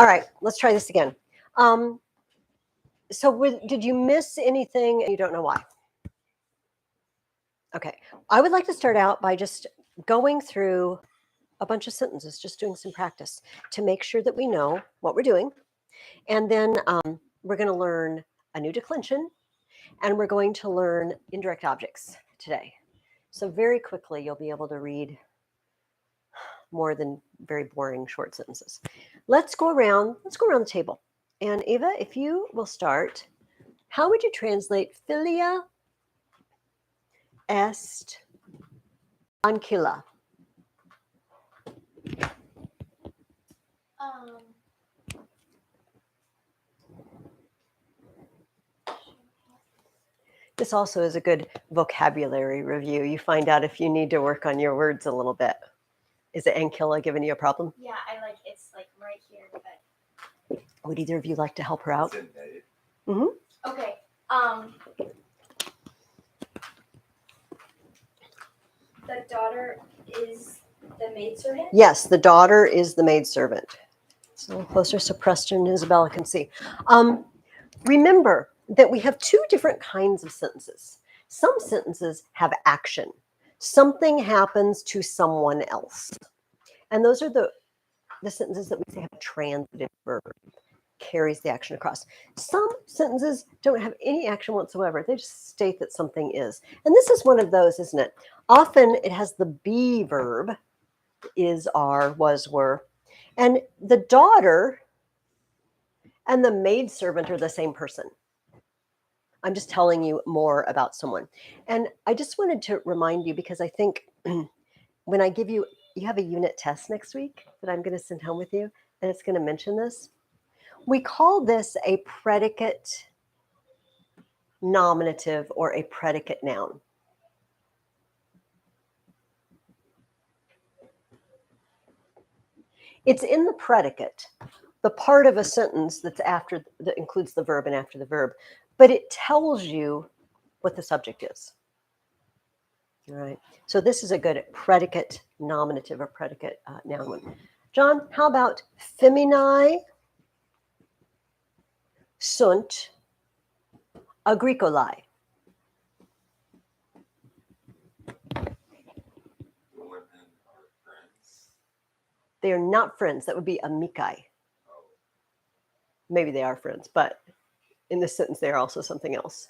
All right, let's try this again. Did you miss anything and you don't know why? Okay, I would like to start out by just going through a bunch of sentences, just doing some practice to make sure that we know what we're doing. And then we're going to learn a new declension, and we're going to learn indirect objects today. So very quickly, you'll be able to read more than very boring short sentences. Let's go around the table. And Eva, if you will start, how would you translate philia est ancilla? This also is a good vocabulary review. You find out if you need to work on your words a little bit. Is it ancilla giving you a problem? Yeah, it's like right here. But... Would either of you like to help her out? Mm-hmm. Okay. The daughter is the maidservant? Yes, the daughter is the maidservant. It's a little closer so Preston and Isabella can see. Remember that we have two different kinds of sentences. Some sentences have action. Something happens to someone else. And those are the sentences that we say have a transitive verb, carries the action across. Some sentences don't have any action whatsoever. They just state that something is. And this is one of those, isn't it? Often it has the be verb, is, are, was, were. And the daughter and the maidservant are the same person. I'm just telling you more about someone. And I just wanted to remind you, because I think when I give you have a unit test next week that I'm going to send home with you, and it's going to mention this. We call this a predicate nominative or a predicate noun. It's in the predicate, the part of a sentence that includes the verb and after the verb, but it tells you what the subject is. All right. So this is a good predicate nominative or predicate noun one. John, how about feminae sunt agricolae? They are not friends. That would be amici. Maybe they are friends, but in this sentence, they are also something else.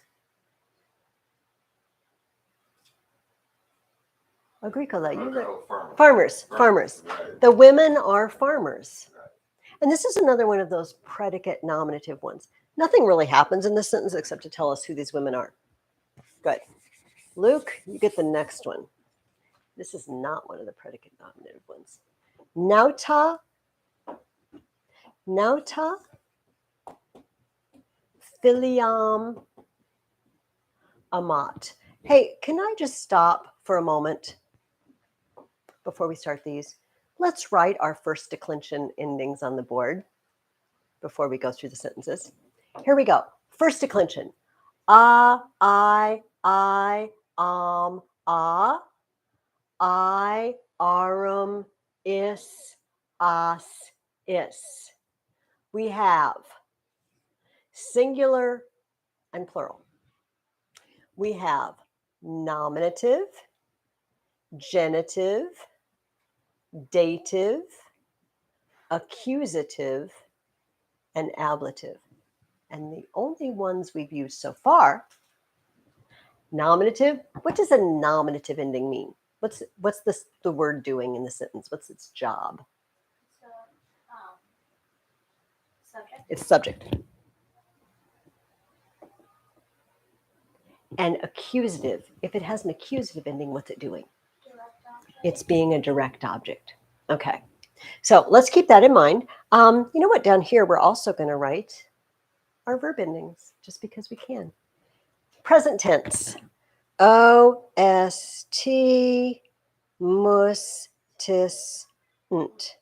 Agricolae. Farmers. Right. The women are farmers. Right. And this is another one of those predicate nominative ones. Nothing really happens in this sentence except to tell us who these women are. Good. Luke, you get the next one. This is not one of the predicate nominative ones. Nauta filiam amat. Hey, can I just stop for a moment before we start these? Let's write our first declension endings on the board before we go through the sentences. Here we go. First declension. I, arum, is, as, is. We have singular and plural. We have nominative, genitive, dative, accusative, and ablative. And the only ones we've used so far, nominative. What does a nominative ending mean? What's the word doing in the sentence? What's its job? Subject. It's subject. And accusative, if it has an accusative ending, what's it doing? It's being a direct object. Okay. So let's keep that in mind. You know what? Down here, we're also going to write our verb endings just because we can. Present tense. OST mus tis nt.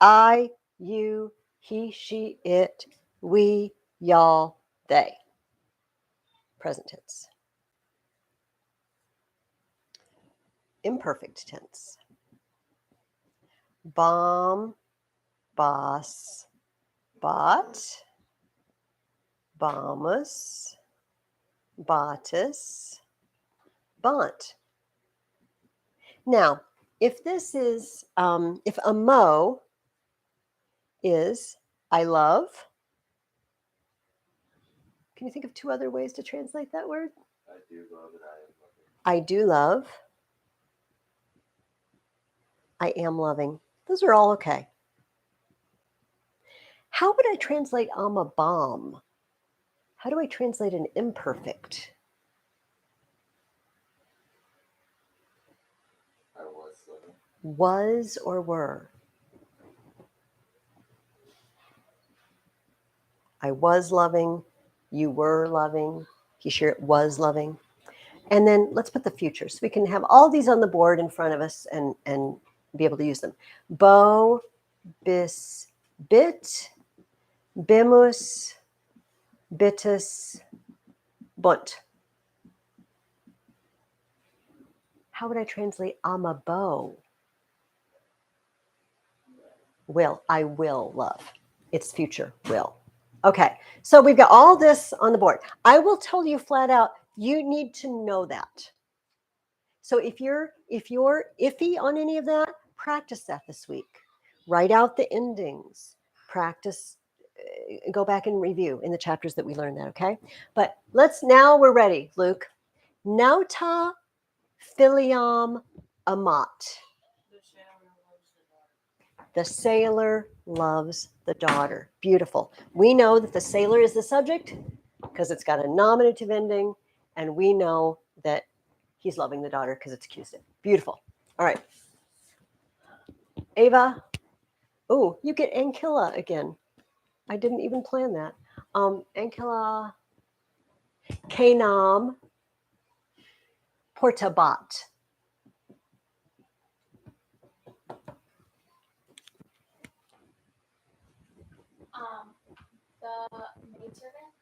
I, you, he, she, it, we, y'all, they. Present tense. Imperfect tense. Bomb, bas, bot, bomus, botus, bont. Now, if this is, if a mo is I love, can you think of two other ways to translate that word? I do love and I am loving. I do love. I am loving. Those are all okay. How would I translate I'm a bomb? How do I translate an imperfect? I was loving. Was or were? I was loving. You were loving. He sure was loving. And then let's put the future. So we can have all these on the board in front of us and be able to use them. Bo, bis, bit, bimus, bitus, bunt. How would I translate I'm a bow? Will. I will love. It's future will. Okay, so we've got all this on the board. I will tell you flat out, you need to know that. So if you're iffy on any of that, practice that this week. Write out the endings. Practice, go back and review in the chapters that we learned that, okay? But now we're ready, Luke. Nauta filiam amat. The sailor loves the daughter. Beautiful. We know that the sailor is the subject because it's got a nominative ending, and we know that he's loving the daughter because it's accusative. Beautiful. All right. Ava. Oh, you get ankilla again. I didn't even plan that. Ankilla. Kanam. Portabat. The maidservant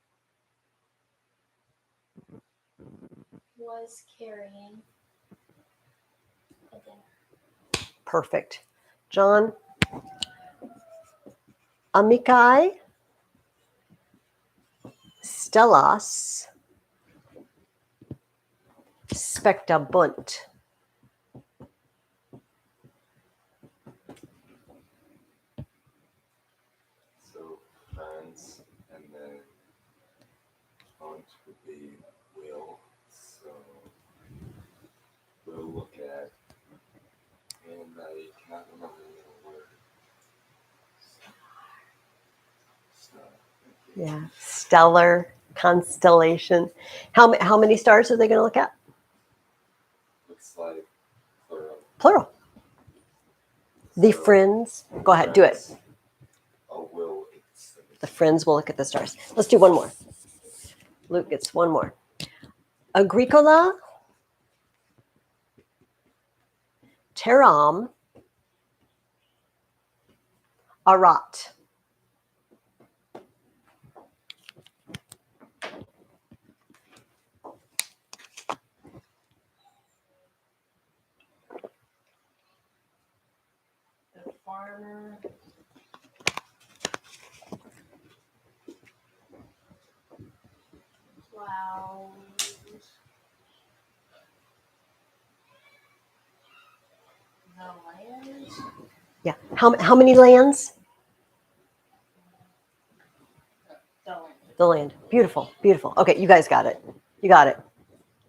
was carrying a dinner. Perfect. John. Amici. Stellas. Spectabunt. So friends, and then font would be will. So we'll look at, and I cannot remember the word. Yeah, stellar constellation. How many stars are they going to look at? Looks like plural. Plural. The So friends. Go ahead, do it. friends, will The friends will look at the stars. Let's do one more. Luke gets one more. Agricola. Teram. Arat. The farmer plows the land. Yeah. How many lands? The land. The land. Beautiful. Beautiful. Okay, you guys got it. You got it.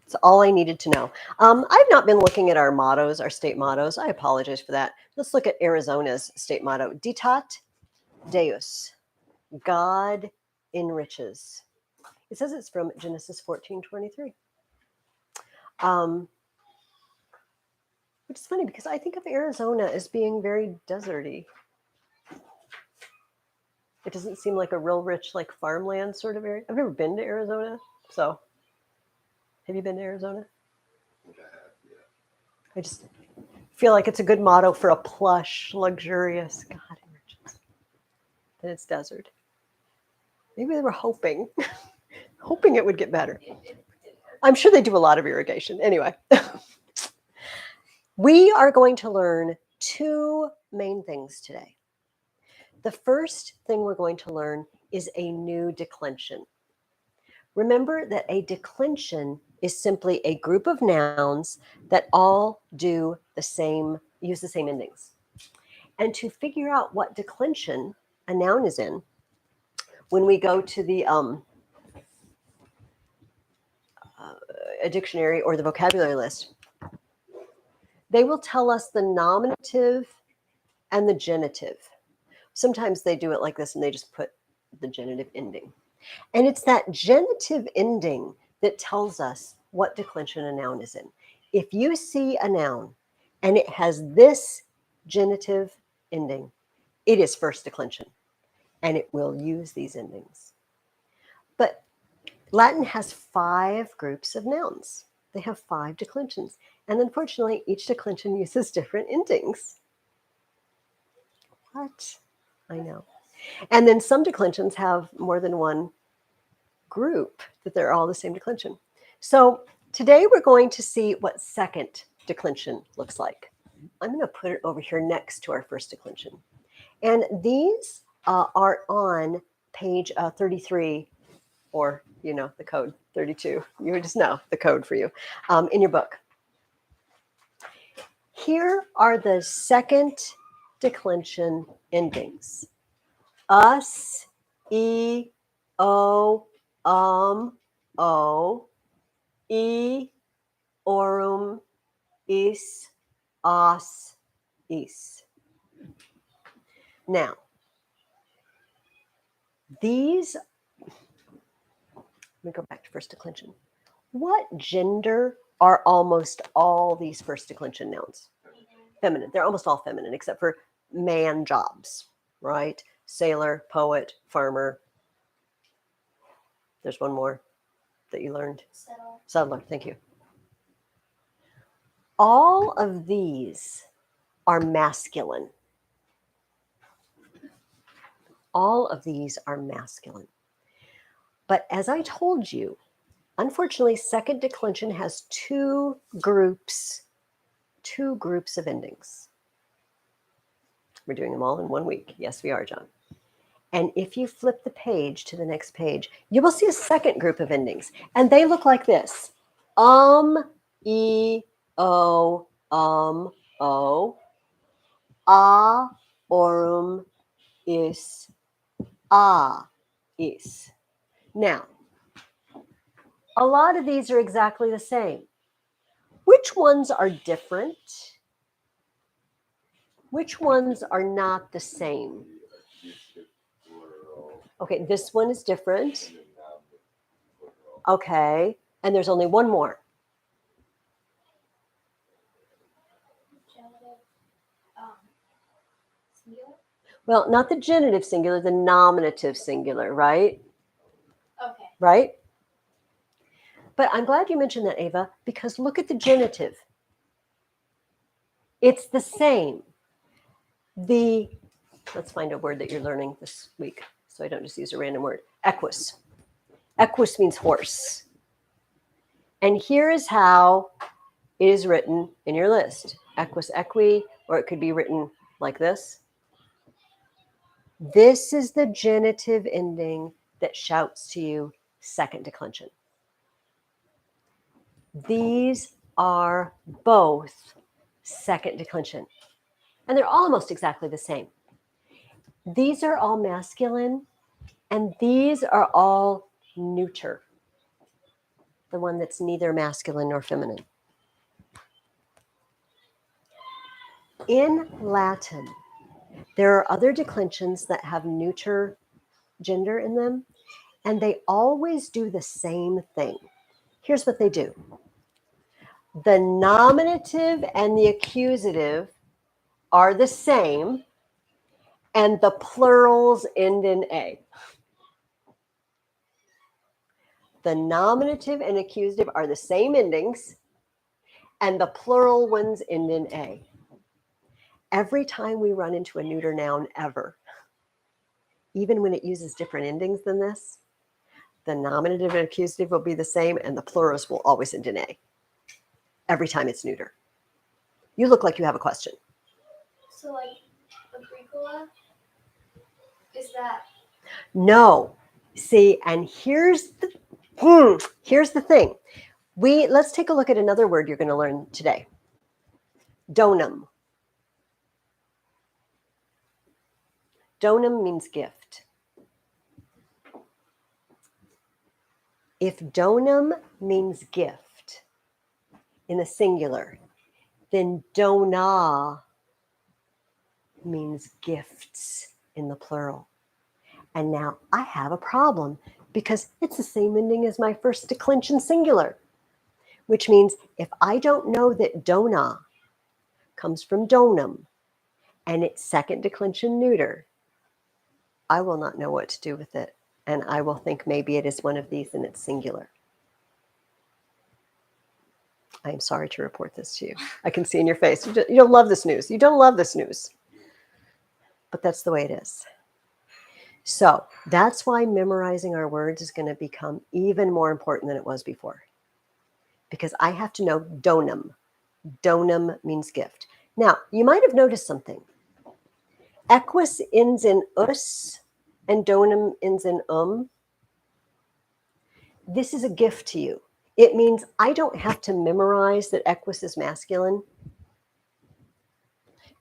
It's all I needed to know. I've not been looking at our mottos, our state mottos. I apologize for that. Let's look at Arizona's state motto. Ditat Deus. God enriches. It says it's from Genesis 14:23. Which is funny because I think of Arizona as being very deserty. It doesn't seem like a real rich, like farmland sort of area. I've never been to Arizona, so have you been to Arizona? I think I have, yeah. I just feel like it's a good motto for a plush, luxurious God enriches. Then it's desert. Maybe they were hoping it would get better. I'm sure they do a lot of irrigation. Anyway, we are going to learn two main things today. The first thing we're going to learn is a new declension. Remember that a declension is simply a group of nouns that all use the same endings. And to figure out what declension a noun is in, when we go to the a dictionary or the vocabulary list, they will tell us the nominative and the genitive. Sometimes they do it like this and they just put the genitive ending. And it's that genitive ending that tells us what declension a noun is in. If you see a noun and it has this genitive ending, it is first declension, and it will use these endings. But Latin has 5 groups of nouns. They have 5 declensions. And unfortunately, each declension uses different endings. What? I know. And then some declensions have more than one group, that they're all the same declension. So today we're going to see what second declension looks like. I'm going to put it over here next to our first declension. And these are on page 33, or, the code 32. You would just know the code for you in your book. Here are the second declension endings. Us, e, o, o, e, orum, is, os, is. Now, these, let me go back to first declension. What gender are almost all these first declension nouns? Feminine. They're almost all feminine, except for man jobs, right? Sailor, poet, farmer. There's one more that you learned. Settler, thank you. All of these are masculine. All of these are masculine. But as I told you, unfortunately, second declension has two groups of endings. We're doing them all in 1 week. Yes, we are, John. And if you flip the page to the next page, you will see a second group of endings. And they look like this. E, o, o. A, orum, is, is. Now, a lot of these are exactly the same. Which ones are different? Which ones are not the same? Okay, this one is different. Okay, and there's only one more. Singular? Well, not the genitive singular, the nominative singular, right? Okay. Right? But I'm glad you mentioned that, Ava, because look at the genitive. It's the same. Let's find a word that you're learning this week so I don't just use a random word. Equus. Equus means horse. And here is how it is written in your list. Equus equi, or it could be written like this. This is the genitive ending that shouts to you second declension. These are both second declension. And they're almost exactly the same. These are all masculine, and these are all neuter. The one that's neither masculine nor feminine. In Latin, there are other declensions that have neuter gender in them, and they always do the same thing. Here's what they do. The nominative and the accusative are the same, and the plurals end in A. The nominative and accusative are the same endings, and the plural ones end in A. Every time we run into a neuter noun ever, even when it uses different endings than this, the nominative and accusative will be the same, and the plurals will always end in A. Every time it's neuter. You look like you have a question. So like Agricola? Is that No. See, and here's the thing. Let's take a look at another word you're going to learn today. Donum. Donum means gift. If donum means gift in the singular, then dona means gifts in the plural. And now I have a problem because it's the same ending as my first declension singular, which means if I don't know that dona comes from donum and its second declension neuter, I will not know what to do with it. And I will think maybe it is one of these and it's singular. I am sorry to report this to you. I can see in your face. You don't love this news. You don't love this news. But that's the way it is. So that's why memorizing our words is going to become even more important than it was before. Because I have to know donum. Donum means gift. Now, you might have noticed something. Equus ends in us and donum ends in This is a gift to you. It means I don't have to memorize that equus is masculine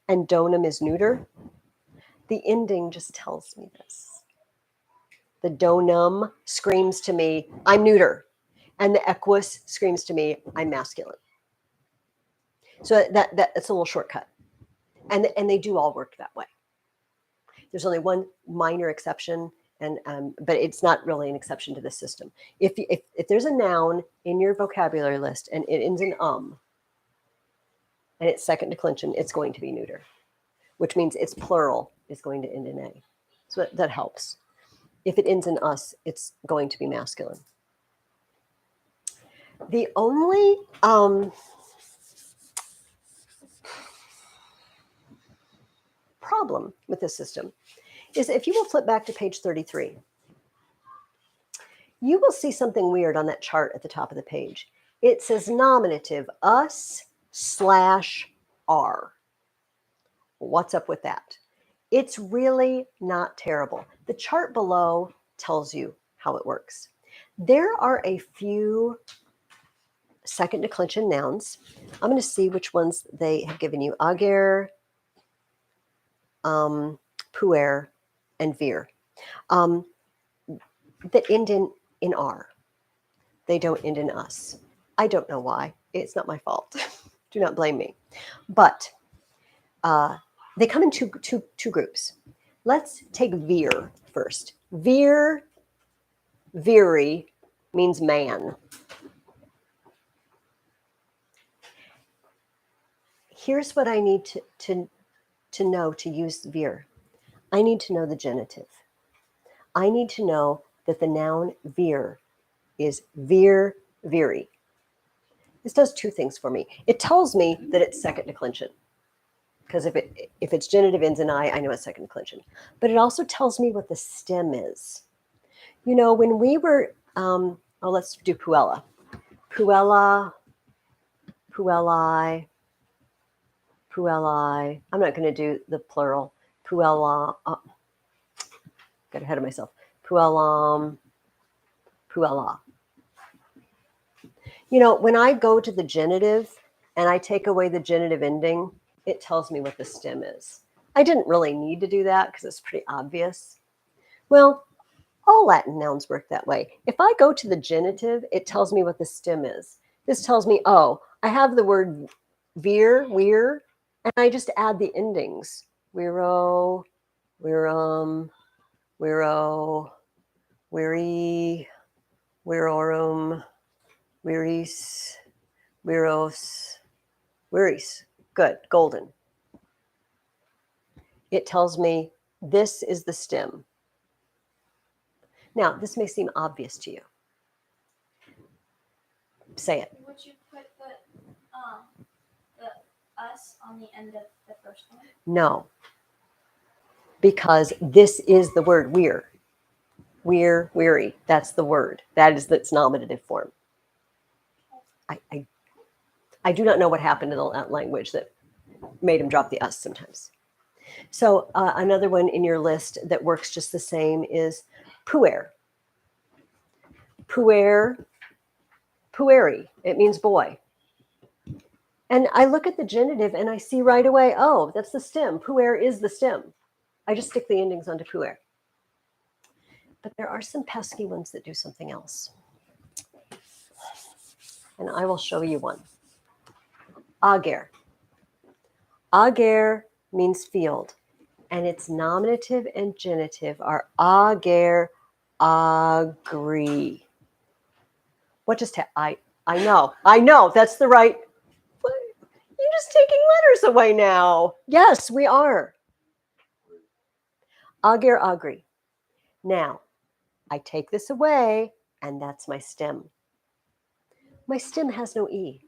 and donum is neuter. The ending just tells me this. The donum screams to me, I'm neuter. And the equus screams to me, I'm masculine. So that's a little shortcut. And they do all work that way. There's only one minor exception, but it's not really an exception to this system. If there's a noun in your vocabulary list and it ends in and its second declension, it's going to be neuter, which means its plural is going to end in a. So that helps. If it ends in us, it's going to be masculine. The only problem with this system is if you will flip back to page 33, you will see something weird on that chart at the top of the page. It says nominative us/are. What's up with that? It's really not terrible. The chart below tells you how it works. There are a few second declension nouns. I'm going to see which ones they have given you. Ager, puer, and vir. That end in R. They don't end in us. I don't know why. It's not my fault. Do not blame me. But they come in two groups. Let's take vir first. Viri means man. Here's what I need to know to use vir. I need to know the genitive. I need to know that the noun vir is viri. This does two things for me. It tells me that it's second declension. Because if its genitive ends in I know it's second declension. But it also tells me what the stem is. You know, when we were, let's do puella. Puella, puellae, puellae. I'm not going to do the plural. Puella, got ahead of myself. Puellam, puella. You know, when I go to the genitive and I take away the genitive ending, it tells me what the stem is. I didn't really need to do that because it's pretty obvious. Well, all Latin nouns work that way. If I go to the genitive, it tells me what the stem is. This tells me, oh, I have the word vir, and I just add the endings. Viro, virum, viro, viri, virorum, viris, viros, viris. Good, golden. It tells me this is the stem. Now, this may seem obvious to you. Say it. would you put the us on the end of the first one? No. Because this is the word we're. We're, weary. That's the word. That is its nominative form. I do not know what happened in the language that made him drop the us sometimes. So another one in your list that works just the same is puer. Puer, pueri. It means boy. And I look at the genitive and I see right away, oh, that's the stem. Puer is the stem. I just stick the endings onto puer. But there are some pesky ones that do something else. And I will show you one. Ager. Ager means field. And its nominative and genitive are ager, agree. What just I know, that's the right. You're just taking letters away now. Yes, we are. Ager, agree. Now, I take this away, and that's my stem. My stem has no E.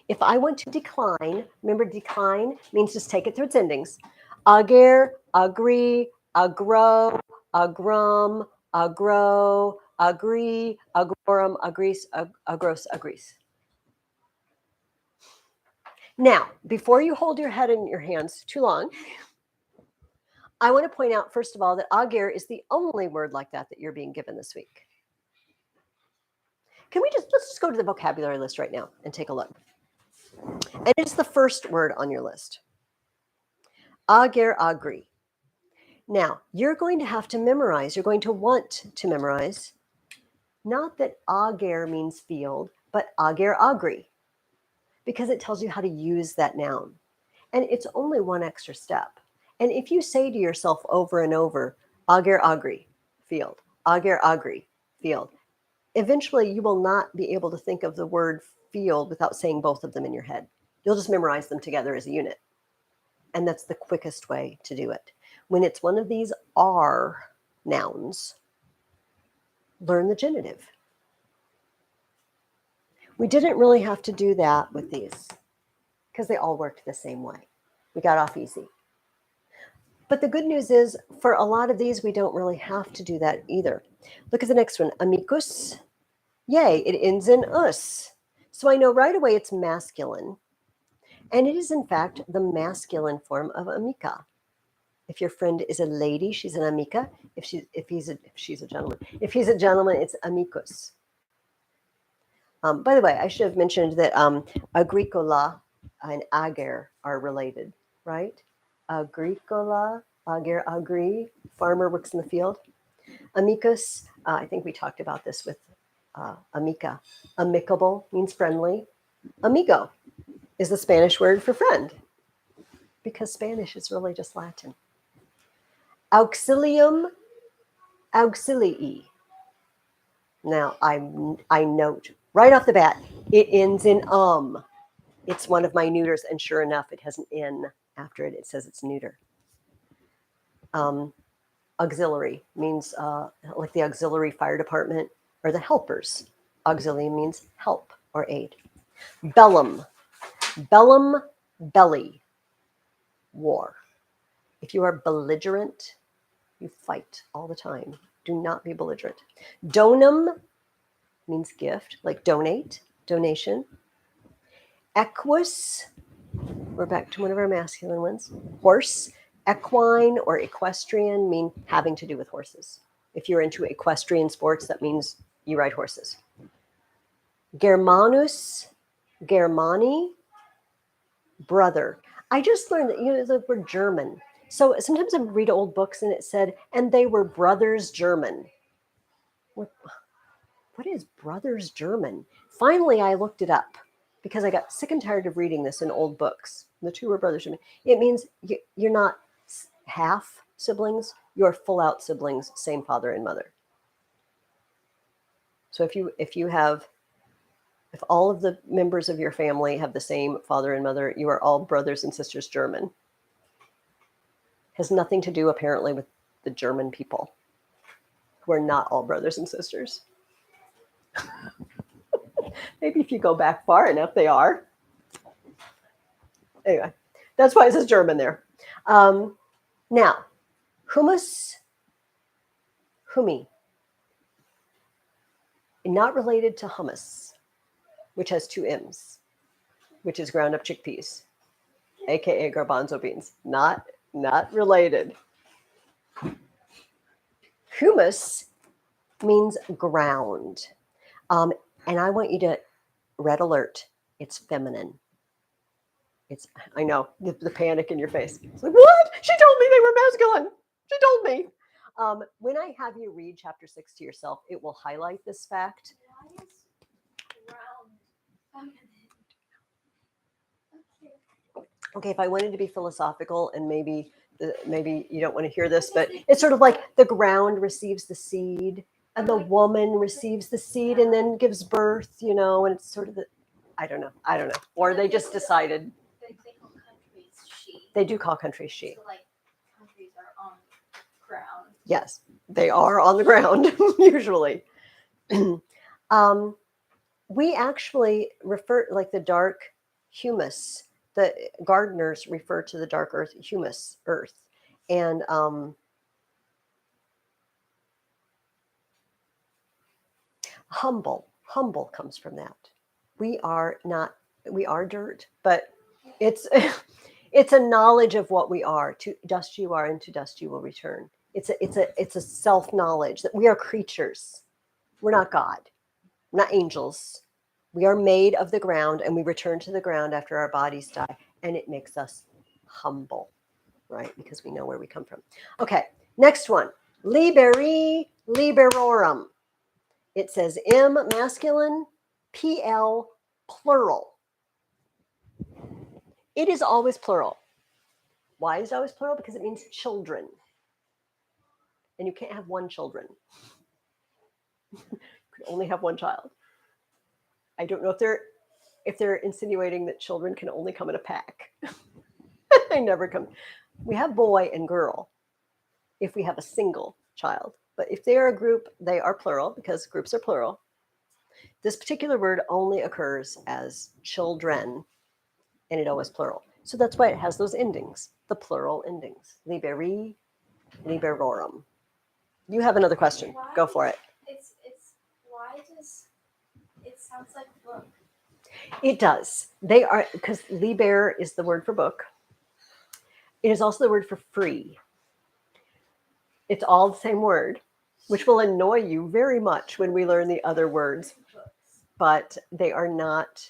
If I want to decline, remember decline means just take it through its endings. Ager, agree, agro, agrum, agro, agree, agorum, agrees, agros, agrees. Now, before you hold your head in your hands too long, I want to point out, first of all, that ager is the only word like that you're being given this week. Let's just go to the vocabulary list right now and take a look. And it's the first word on your list. Ager, agree. Now, you're going to have to memorize, you're going to want to memorize, not that ager means field, but ager, agree, because it tells you how to use that noun. And it's only one extra step. And if you say to yourself over and over, ager, agree, field, ager, agree, field, eventually you will not be able to think of the word field without saying both of them in your head. You'll just memorize them together as a unit. And that's the quickest way to do it. When it's one of these are nouns, learn the genitive. We didn't really have to do that with these because they all worked the same way. We got off easy. But the good news is for a lot of these, we don't really have to do that either. Look at the next one, amicus. Yay, it ends in us. So I know right away it's masculine. And it is, in fact, the masculine form of amica. If your friend is a lady, she's an amica. If she's a gentleman. If he's a gentleman, it's amicus. By the way, I should have mentioned that agricola and ager are related, right? Agricola, ager, agree. Farmer works in the field. Amicus, I think we talked about this with amica. Amicable means friendly. Amigo is the Spanish word for friend, because Spanish is really just Latin. Auxilium, auxilii. Now, I note right off the bat, it ends in It's one of my neuters, and sure enough, it has an N after it. It says it's neuter. Auxiliary means like the auxiliary fire department or the helpers. Auxiliary means help or aid. Bellum. Bellum, belly, war. If you are belligerent, you fight all the time. Do not be belligerent. Donum means gift, like donate, donation. Equus, we're back to one of our masculine ones. Horse. Equine or equestrian mean having to do with horses. If you're into equestrian sports, that means you ride horses. Germanus, Germani, brother. I just learned that the word German. So sometimes I read old books and it said, and they were brothers German. What is brothers German? Finally, I looked it up because I got sick and tired of reading this in old books. The two were brothers German. It means you're not half siblings, you're full out siblings, same father and mother. So if all of the members of your family have the same father and mother, you are all brothers and sisters German. Has nothing to do, apparently, with the German people, who are not all brothers and sisters. Maybe if you go back far enough, they are. Anyway, that's why it says German there. Now, hummus, humi. Not related to hummus, which has two M's, which is ground up chickpeas. aka garbanzo beans. Not related. Humus means ground. And I want you to, red alert, it's feminine. I know, the panic in your face. It's like, what? She told me they were masculine. She told me. When I have you read chapter 6 to yourself, it will highlight this fact. Why is round feminine? Okay. Okay, if I wanted to be philosophical, and maybe you don't want to hear this, but it's sort of like the ground receives the seed, and the woman receives the seed and then gives birth, and it's sort of I don't know. Or they just decided. They call countries she. They do call countries she. So like countries are on the ground. Yes, they are on the ground, usually. We actually refer, like the dark humus, the gardeners refer to the dark earth, humus, earth. And humble comes from that. We are dirt, but it's it's a knowledge of what we are. To dust you are, and to dust you will return. It's a self-knowledge that we are creatures. We're not God, not angels. We are made of the ground, and we return to the ground after our bodies die, and it makes us humble, right? Because we know where we come from. Okay, next one. Liberi, liberorum. It says M masculine, PL plural. It is always plural. Why is it always plural? Because it means children. And you can't have one children. You can only have one child. I don't know if they're insinuating that children can only come in a pack. They never come. We have boy and girl if we have a single child. But if they are a group, they are plural because groups are plural. This particular word only occurs as children, and it always plural. So that's why it has those endings, the plural endings. Liberi, liberorum. You have another question. Why Go for it. It's why does it sounds like book? It does. They are, because liber is the word for book. It is also the word for free. It's all the same word, which will annoy you very much when we learn the other words, but they are not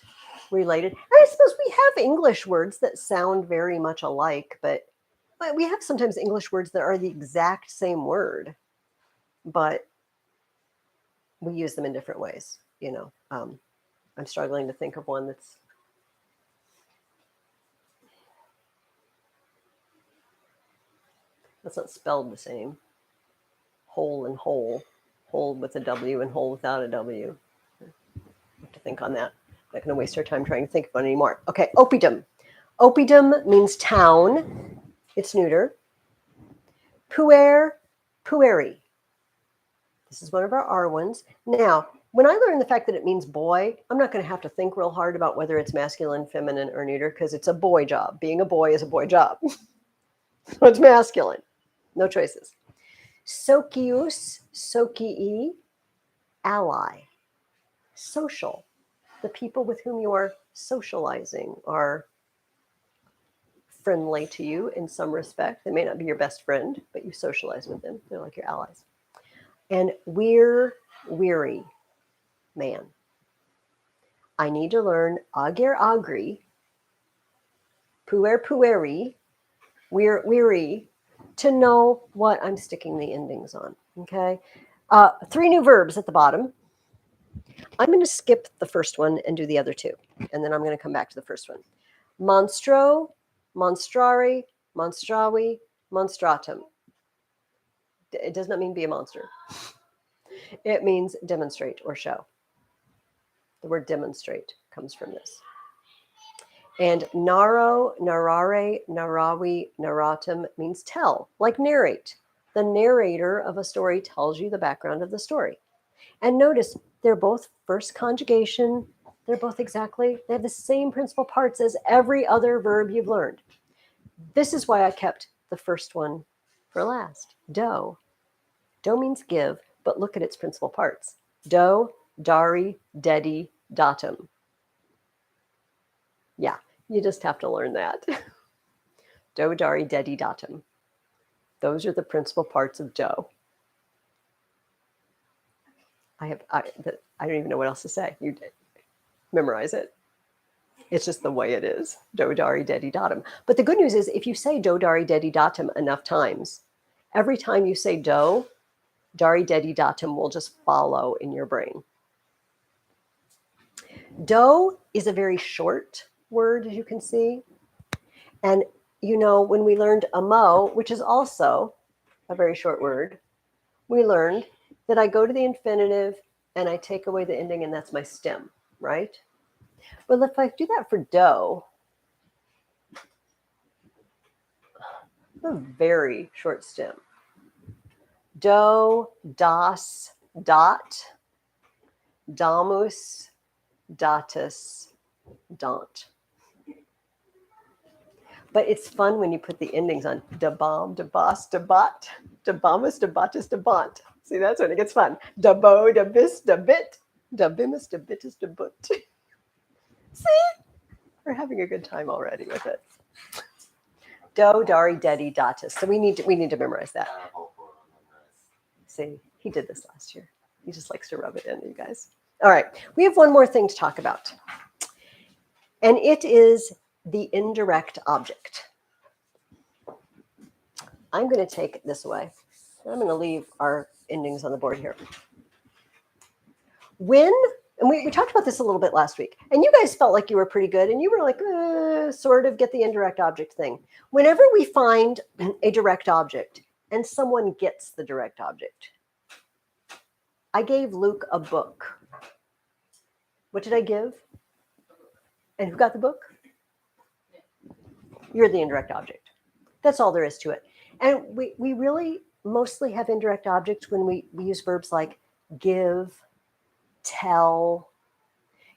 related. I suppose we have English words that sound very much alike, but we have sometimes English words that are the exact same word, but we use them in different ways. I'm struggling to think of one that's. That's not spelled the same. Whole and whole. Whole with a W and whole without a W. I have to think on that. I'm not going to waste our time trying to think of it anymore. Okay, oppidum. Oppidum means town. It's neuter. Puer, pueri. This is one of our R ones. Now, when I learn the fact that it means boy, I'm not going to have to think real hard about whether it's masculine, feminine, or neuter because it's a boy job. Being a boy is a boy job. So it's masculine. No choices. Socius, socii, ally. Social. The people with whom you are socializing are friendly to you in some respect. They may not be your best friend, but you socialize with them. They're like your allies. And weary, man. I need to learn ager agri, puer pueri, weary, to know what I'm sticking the endings on. Okay. 3 new verbs at the bottom. I'm going to skip the first one and do the other 2. And then I'm going to come back to the first one. Monstro, monstrari, monstravi, monstratum. It does not mean be a monster. It means demonstrate or show. The word demonstrate comes from this. And naro, narare, narawi, naratum means tell, like narrate. The narrator of a story tells you the background of the story. And notice they're both first conjugation. They're both they have the same principal parts as every other verb you've learned. This is why I kept the first one for last. Do. Do means give, but look at its principal parts. Do, dari, dedi, datum. Yeah, you just have to learn that. Do, dari, dedi, datum. Those are the principal parts of do. I don't even know what else to say. You memorize it. It's just the way it is. Do, dari, dedi, datum. But the good news is if you say do, dari, dedi, datum enough times, every time you say do, dari, dedi, datum will just follow in your brain. Do is a very short word, as you can see. And, you know, when we learned amo, which is also a very short word, we learned that I go to the infinitive and I take away the ending, and that's my stem, right? Well, if I do that for do, a very short stem. Do, das, dot, damus, datus, dant. But it's fun when you put the endings on da bomb, da bos, da bot, da bomus, da botus, da bont. See, that's when it gets fun. Da bo, da bis, da bit, da bimus, da bitus, da but. See? We're having a good time already with it. Do, dari, dedi, datus. So we need to memorize that. See, he did this last year. He just likes to rub it in, you guys. All right, we have one more thing to talk about. And it is the indirect object. I'm going to take this away. I'm going to leave our endings on the board here. When, and we talked about this a little bit last week, and you guys felt like you were pretty good, and you were like, sort of get the indirect object thing. Whenever we find a direct object and someone gets the direct object, I gave Luke a book. What did I give? And who got the book? You're the indirect object. That's all there is to it. And we really mostly have indirect objects when we use verbs like give, tell,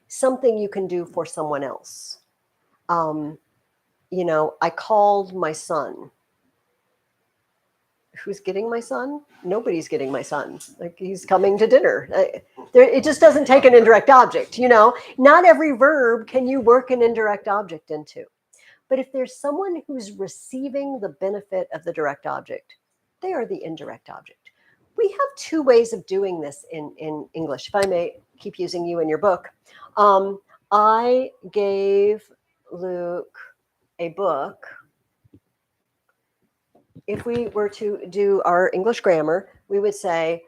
something you can do for someone else. You know, I called my son. Who's getting my son? Nobody's getting my son. Like, he's coming to dinner. It just doesn't take an indirect object, you know. Not every verb can you work an indirect object into. But if there's someone who's receiving the benefit of the direct object, they are the indirect object. We have two ways of doing this in English. If I may keep using you in your book. I gave Luke a book. If we were to do our English grammar, we would say,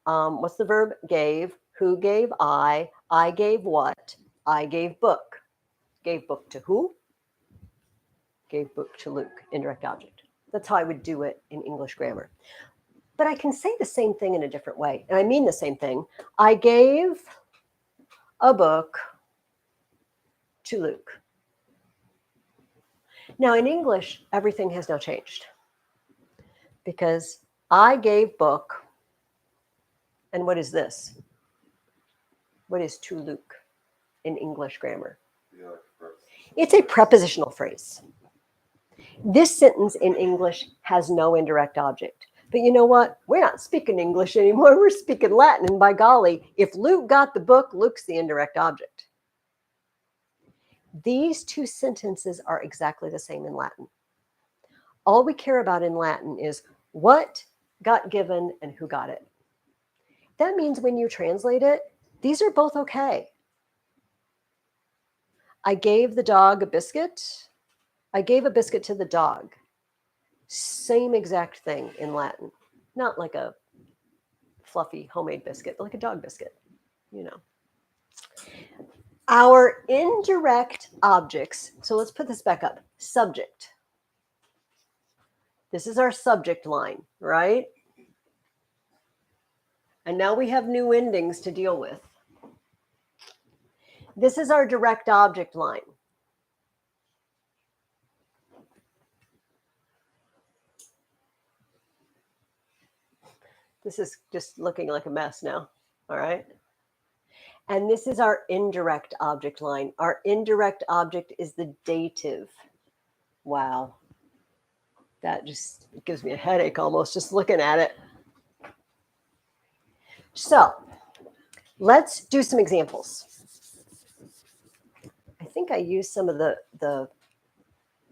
what's the verb? Gave. Who gave? I gave what? I gave book. Gave book to who? Gave book to Luke, indirect object. That's how I would do it in English grammar. But I can say the same thing in a different way. And I mean the same thing. I gave a book to Luke. Now in English, everything has now changed. Because I gave book, and what is this? What is to Luke in English grammar? It's a prepositional phrase. This sentence in English has no indirect object. But you know what? We're not speaking English anymore. We're speaking Latin. And by golly, if Luke got the book, Luke's the indirect object. These two sentences are exactly the same in Latin. All we care about in Latin is what got given and who got it. That means when you translate it, these are both okay. I gave the dog a biscuit. I gave a biscuit to the dog. Same exact thing in Latin. Not like a fluffy homemade biscuit, but like a dog biscuit, you know. Our indirect objects, so let's put this back up. Subject. This is our subject line, right? And now we have new endings to deal with. This is our direct object line. This is just looking like a mess now, all right? And this is our indirect object line. Our indirect object is the dative. Wow. That just gives me a headache almost just looking at it. So let's do some examples. I think I used some of the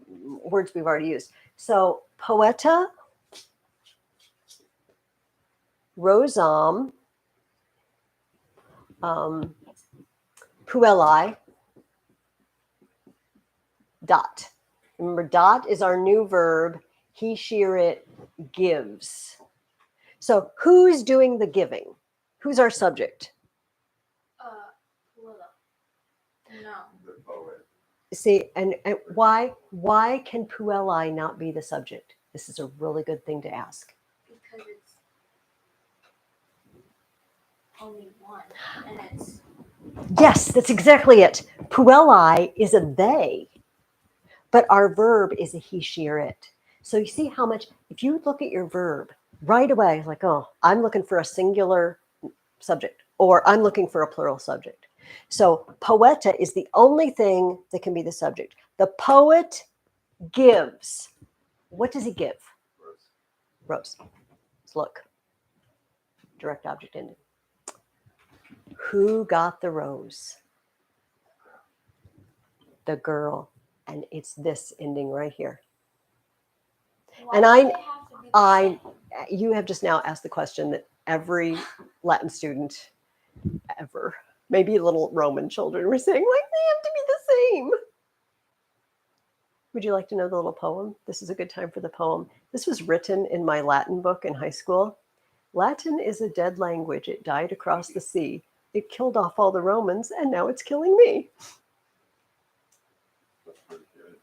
words we've already used. So poeta, rosam, puelli, dot. Remember, dot is our new verb. He, she, or it gives. So who's doing the giving? Who's our subject? Willa. No. The poet. See, and why can puelli not be the subject? This is a really good thing to ask. Because it's only one, and it's Yes, that's exactly it. Puelli is a they, but our verb is a he, she, or it. So you see how much, if you look at your verb right away, like, oh, I'm looking for a singular subject, or I'm looking for a plural subject. So poeta is the only thing that can be the subject. The poet gives. What does he give? Rose. Let's look. Direct object ending. Who got the rose? The girl. And it's this ending right here. why And do I- they have to be the same? You have just now asked the question that every Latin student ever, maybe little Roman children, were saying, why do they have to be the same? Would you like to know the little poem? This is a good time for the poem. This was written in my Latin book in high school. Latin is a dead language. It died across the sea. It killed off all the Romans, and now it's killing me. That's pretty good.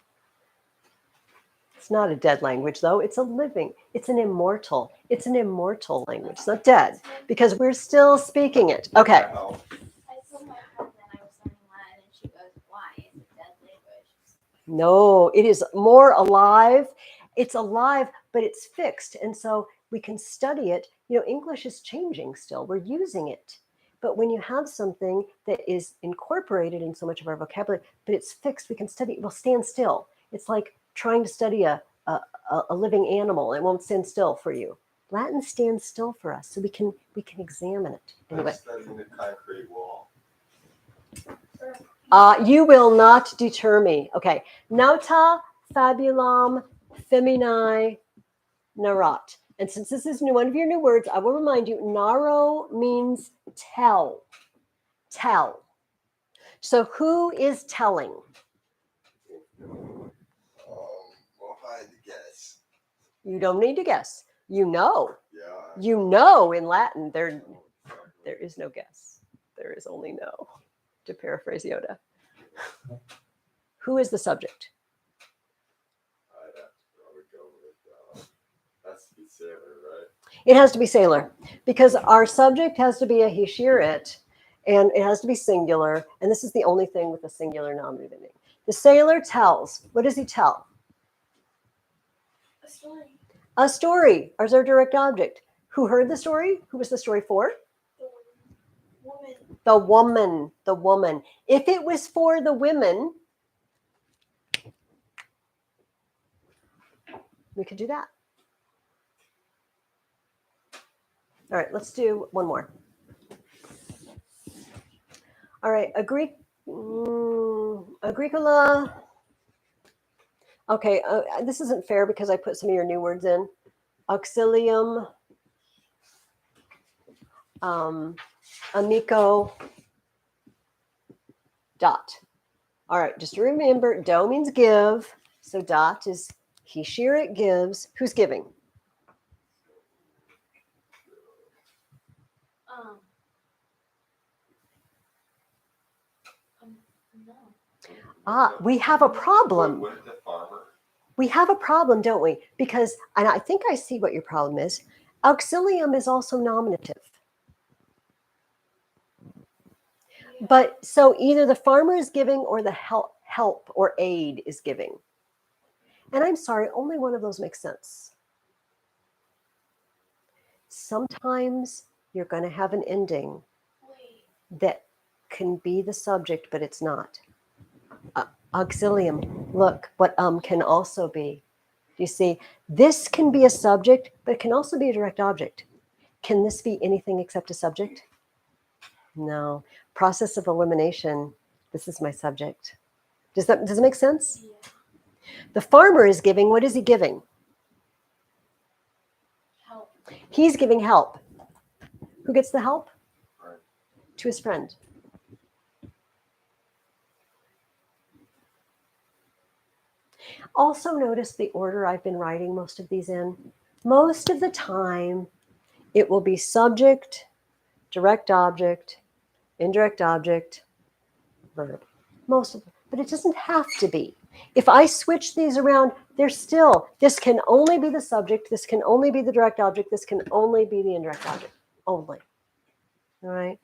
It's not a dead language, though. It's a living. It's an immortal. It's an immortal language. It's not dead because we're still speaking it. Okay. Wow. I told my cousin I was learning Latin, and she goes, "Why? It's a dead language." No, it is more alive. It's alive, but it's fixed. And so we can study it. You know, English is changing still. We're using it. But when you have something that is incorporated in so much of our vocabulary, but it's fixed, we can study it. It will stand still. It's like trying to study a living animal. It won't stand still for you. Latin stands still for us, so we can examine it. Anyway. I'm studying the concrete wall. You will not deter me. Okay. Nauta fabulam feminae narat. And since this is one of your new words, I will remind you, naro means tell. Tell. So who is telling? Well, I had to guess. You don't need to guess. You know. Yeah. You know in Latin, there is no guess. There is only no, to paraphrase Yoda. Who is the subject? I'd have to probably go with, has to be sailor, right? It has to be sailor because our subject has to be a he, she, or it, and it has to be singular. And this is the only thing with a singular nominative ending. The sailor tells. What does he tell? A story. A story. As our direct object. Who heard the story? Who was the story for? The woman. The woman. The woman. If it was for the women, we could do that. All right, let's do one more. All right, agricola. Okay, this isn't fair because I put some of your new words in. Auxilium, amico, dot. All right, just remember, do means give. So dot is he, she, or it gives. Who's giving? No. We have a problem. Wouldn't the farmer? We have a problem, don't we? Because, and I think I see what your problem is. Auxilium is also nominative. But so either the farmer is giving or the help or aid is giving. And I'm sorry, only one of those makes sense. Sometimes you're going to have an ending Wait. that can be the subject, but it's not. Auxilium, look, what can also be. You see, this can be a subject, but it can also be a direct object. Can this be anything except a subject? No. Process of elimination, this is my subject. Does it make sense? Yeah. The farmer is giving, what is he giving? Help. He's giving help. Who gets the help? Right. To his friend. Also notice the order I've been writing most of these in. Most of the time, it will be subject, direct object, indirect object, verb. Most of them. But it doesn't have to be. If I switch these around, they're still, this can only be the subject, this can only be the direct object, this can only be the indirect object. Only. All right.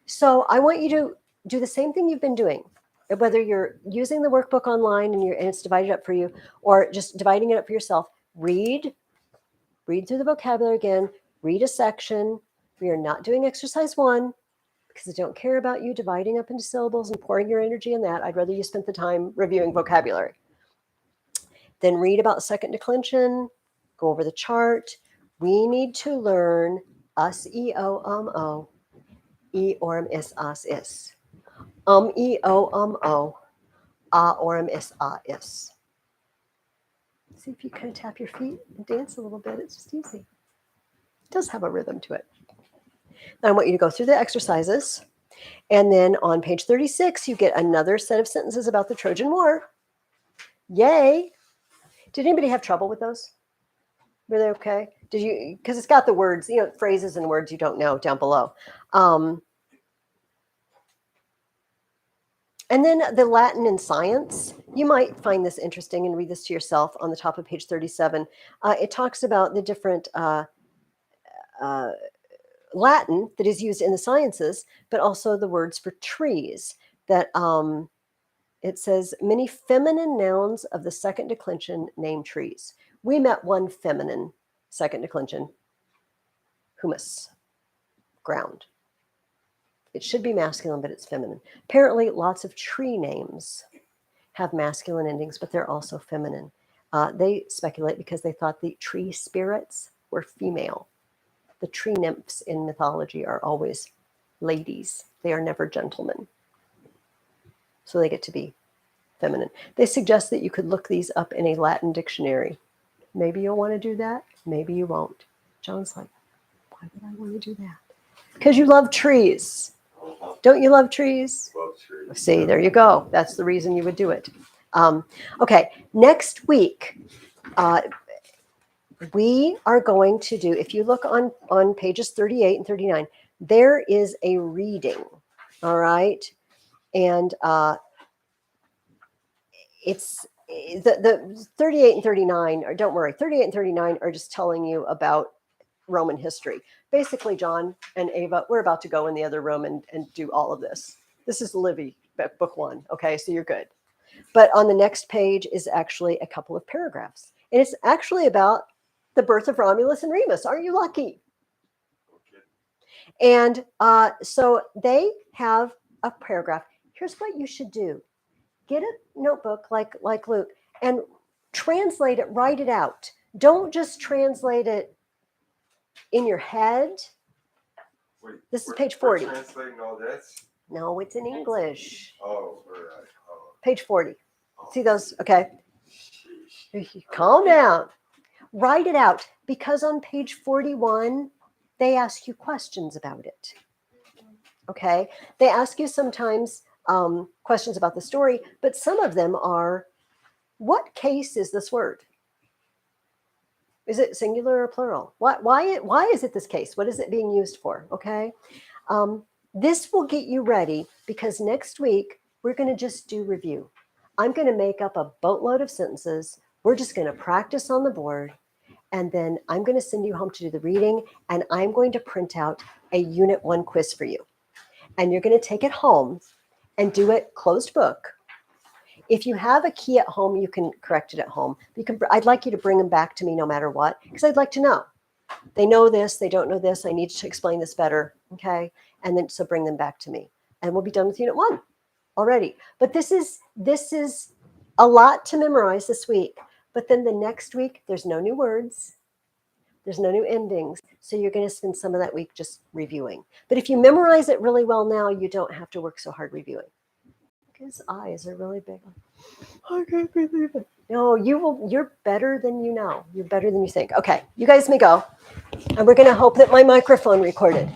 So I want you to do the same thing you've been doing. Whether you're using the workbook online and it's divided up for you, or just dividing it up for yourself, read through the vocabulary again, read a section. We are not doing exercise 1 because I don't care about you dividing up into syllables and pouring your energy in that. I'd rather you spent the time reviewing vocabulary. Then read about second declension, go over the chart. We need to learn us, o, e, orm, is, as, is. E, o, a, orm, is, a, is. See if you kind of tap your feet and dance a little bit. It's just easy. It does have a rhythm to it. Now I want you to go through the exercises. And then on page 36, you get another set of sentences about the Trojan War. Yay. Did anybody have trouble with those? Were they okay? Did you, because it's got the words, phrases and words you don't know down below. And then the Latin and science, you might find this interesting and read this to yourself on the top of page 37. It talks about the different Latin that is used in the sciences, but also the words for trees that it says many feminine nouns of the second declension name trees. We met one feminine second declension, humus, ground. It should be masculine, but it's feminine. Apparently, lots of tree names have masculine endings, but they're also feminine. They speculate because they thought the tree spirits were female. The tree nymphs in mythology are always ladies. They are never gentlemen. So they get to be feminine. They suggest that you could look these up in a Latin dictionary. Maybe you'll want to do that. Maybe you won't. John's like, why would I want to do that? Because you love trees. Don't you love trees? Love trees. See, there you go. That's the reason you would do it. Okay, next week, we are going to do, if you look on pages 38 and 39, there is a reading, all right? And it's the 38 and 39, or don't worry, 38 and 39 are just telling you about Roman history. Basically, John and Ava, we're about to go in the other room and do all of this. This is Livy, book 1, okay? So you're good. But on the next page is actually a couple of paragraphs. And it's actually about the birth of Romulus and Remus. Aren't you lucky? Okay. And so they have a paragraph. Here's what you should do. Get a notebook like Luke and translate it, write it out. Don't just translate it in your head. Wait, This is we're- page 40. We're translating all this? No, it's in English. Oh, all right. Oh, Page 40. oh. See those? Okay. Sheesh. Calm down. Write it out, because on page 41, they ask you questions about it. Okay. They ask you sometimes questions about the story, but some of them are, what case is this word? Is it singular or plural? Why is it this case? What is it being used for? Okay. This will get you ready, because next week we're going to just do review. I'm going to make up a boatload of sentences. We're just going to practice on the board. And then I'm going to send you home to do the reading, and I'm going to print out a Unit 1 quiz for you. And you're going to take it home and do it closed book. If you have a key at home, you can correct it at home. I'd like you to bring them back to me no matter what, because I'd like to know. They know this, they don't know this, I need to explain this better, okay? And then so bring them back to me. And we'll be done with Unit 1 already. But this is a lot to memorize this week. But then the next week, there's no new words. There's no new endings. So you're going to spend some of that week just reviewing. But if you memorize it really well now, you don't have to work so hard reviewing. His eyes are really big. I can't believe it. No, you will. You're better than you know. You're better than you think. Okay, you guys may go, and we're going to hope that my microphone recorded.